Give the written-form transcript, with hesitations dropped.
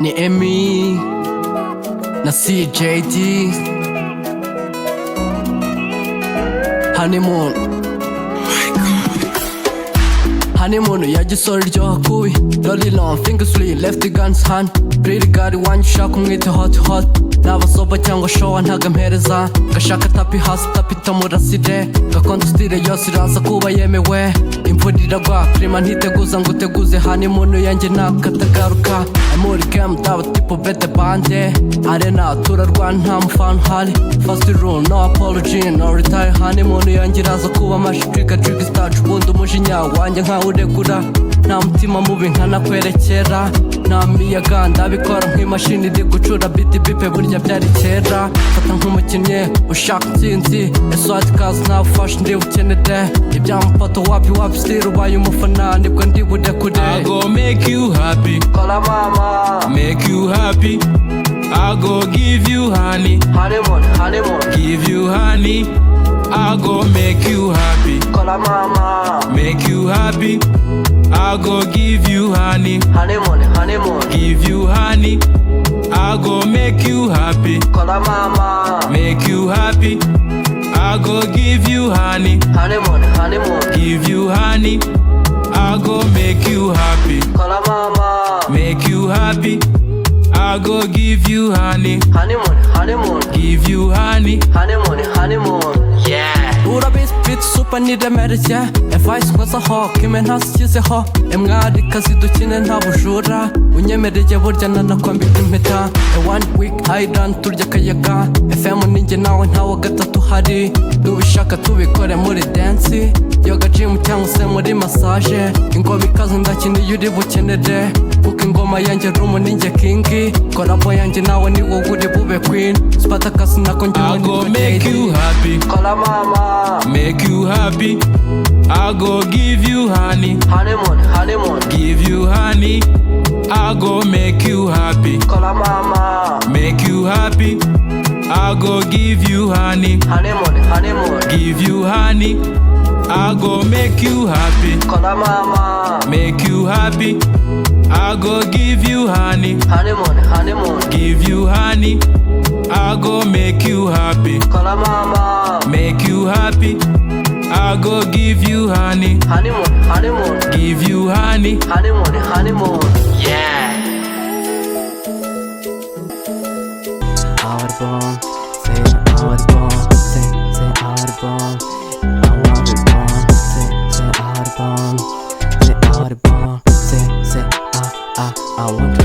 ni Emi na CJD Honeymoon. Honeymoon ya gisore ryo kubi Lolly long fingers free left the guns hand Pretty girl wanyu shaka umwite hot hot Nabasoba cyangwa showa ntaga mpereza Gashaka tapi hasi tapi tamurasire Gakondo style yose iraza kuba yemewe Imvura iragwa prima ntiteguza ngo uteguze honeymoon yanjye nakatagaruka Amuri game daba tipo bete bande Arena turarwana nta mufana uhari First rule no apology no retire honeymoon yanjye iraza kuba amashitwika trick starch ubundi umujinya wanjye nkaho uregura Nta mutima mubi nkanakwerekera Nta miyaga ndabikora nk'imashini iri gucura biti bipe burya byari kera Fata nk'umukinnyi ushaka intsinzi Eswati kazi ntabufasha ndi bukenede Ibyamufata wapi still ubaye umufana nibwo ndi burekure I go make you happy, Kola mama make you happy. I go give you honey, Honeymoon give you honey. I go make you happy, Kola mama make you happy. I go give you honey, Honeymoon give you honey. I go make you happy, Kola mama make you happy. I go give you honey, Honeymoon give you honey. I go make you happy, Kola mama make you happy. I go give you honey, Honeymoon give you honey. Honeymoon Yeah Urabizi beat super niremereye Advice nkozaho kime ntasikizeho Emwari kazi dukine nta bujura Unyemereye burya nanakwambika impeta One week island turya akayaga FM ninjye nawe ntawa gatatu hari Nubishaka tubikore muri dance Yoga gym cyangwa se muri massage Ingoma ikaze ndakina iyo uri bukenere Kuko ingoma yanjye rumu ninjye kingi Kolabo yanjye nawe ni wowe uri bube queen Spartacus nako njyewe I ni go make you happy, Kola mama make you happy. I go give you honey, Honeymoon give you honey. I go make you happy, Kola mama make you happy. I go give you honey, Honeymoon give you honey. I go make you happy, Kola mama make you happy. I go give you honey, Honeymoon give you honey. I go make you happy, Kola mama make you happy. I go give you honey, Honeymoon give you honey. Honeymoon Yeah Our bond, say our bond, say our bond. I want it bond, say our bond, say our bond, say I want it.